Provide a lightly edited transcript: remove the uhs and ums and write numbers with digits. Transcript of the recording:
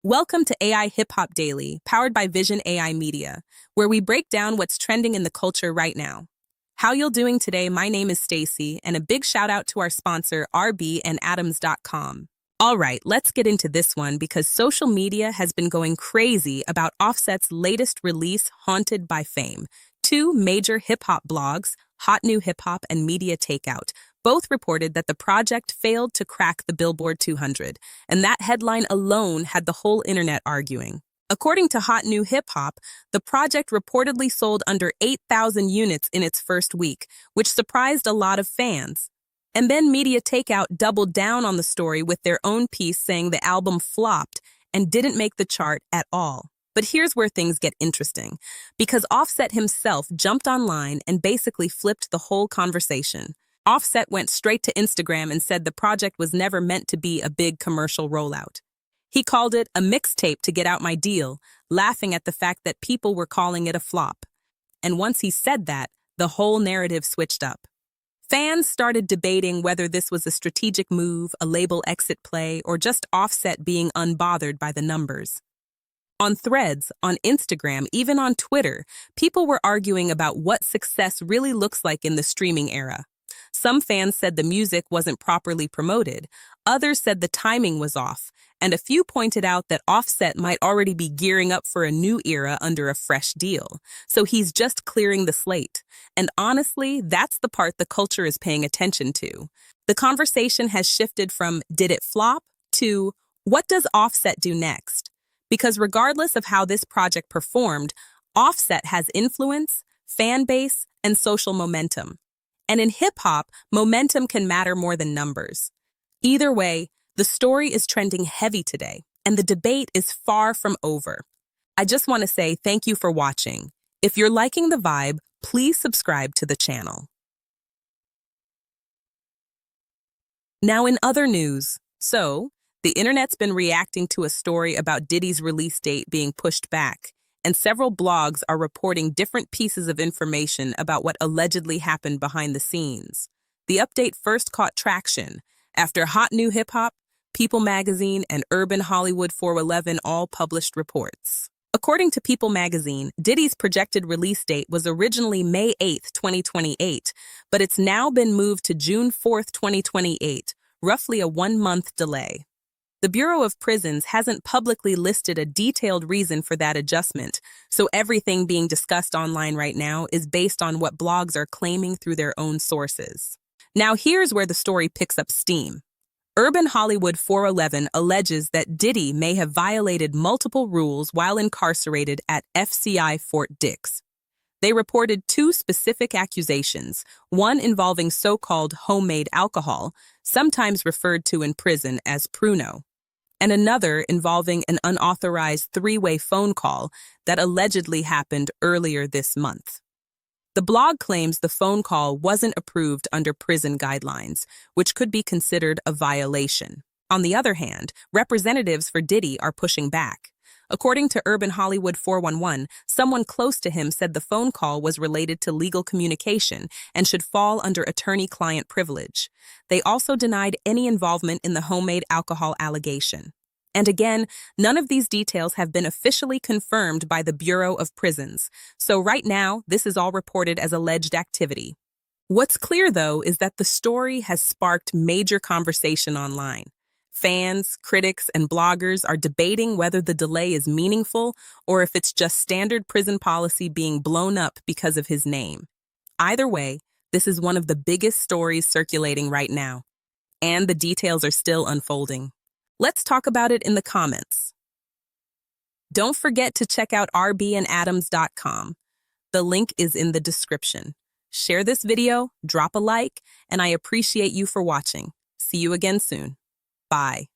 Welcome to AI Hip Hop Daily, powered by Vision AI Media, where we break down what's trending in the culture right now. How you doing today? My name is Stacy, and a big shout out to our sponsor, rbandadams.com. All right, let's get into this one because social media has been going crazy about Offset's latest release, Haunted by Fame. Two major hip-hop blogs, Hot New Hip Hop and Media Takeout, both reported that the project failed to crack the Billboard 200, and that headline alone had the whole internet arguing. According to Hot New Hip Hop, the project reportedly sold under 8,000 units in its first week, which surprised a lot of fans. And then Media Takeout doubled down on the story with their own piece saying the album flopped and didn't make the chart at all. But here's where things get interesting, because Offset himself jumped online and basically flipped the whole conversation. Offset went straight to Instagram and said the project was never meant to be a big commercial rollout. He called it a mixtape to get out my deal, laughing at the fact that people were calling it a flop. And once he said that, the whole narrative switched up. Fans started debating whether this was a strategic move, a label exit play, or just Offset being unbothered by the numbers. On Threads, on Instagram, even on Twitter, people were arguing about what success really looks like in the streaming era. Some fans said the music wasn't properly promoted, others said the timing was off, and a few pointed out that Offset might already be gearing up for a new era under a fresh deal. So he's just clearing the slate. And honestly, that's the part the culture is paying attention to. The conversation has shifted from did it flop to what does Offset do next? Because regardless of how this project performed, Offset has influence, fan base, and social momentum. And in hip-hop, momentum can matter more than numbers. Either way, the story is trending heavy today, and the debate is far from over. I just want to say thank you for watching. If you're liking the vibe, please subscribe to the channel. Now in other news, the internet's been reacting to a story about Diddy's release date being pushed back, and several blogs are reporting different pieces of information about what allegedly happened behind the scenes. The update first caught traction after Hot New Hip Hop, People Magazine, and Urban Hollywood 411 all published reports. According to People Magazine, Diddy's projected release date was originally May 8, 2028, but it's now been moved to June 4, 2028, roughly a one-month delay. The Bureau of Prisons hasn't publicly listed a detailed reason for that adjustment, so everything being discussed online right now is based on what blogs are claiming through their own sources. Now here's where the story picks up steam. Urban Hollywood 411 alleges that Diddy may have violated multiple rules while incarcerated at FCI Fort Dix. They reported two specific accusations, one involving so-called homemade alcohol, sometimes referred to in prison as pruno, and another involving an unauthorized three-way phone call that allegedly happened earlier this month. The blog claims the phone call wasn't approved under prison guidelines, which could be considered a violation. On the other hand, representatives for Diddy are pushing back. According to Urban Hollywood 411, someone close to him said the phone call was related to legal communication and should fall under attorney-client privilege. They also denied any involvement in the homemade alcohol allegation. And again, none of these details have been officially confirmed by the Bureau of Prisons. So right now, this is all reported as alleged activity. What's clear, though, is that the story has sparked major conversation online. Fans, critics, and bloggers are debating whether the delay is meaningful or if it's just standard prison policy being blown up because of his name. Either way, this is one of the biggest stories circulating right now, and the details are still unfolding. Let's talk about it in the comments. Don't forget to check out rbandadams.com. The link is in the description. Share this video, drop a like, and I appreciate you for watching. See you again soon. Bye.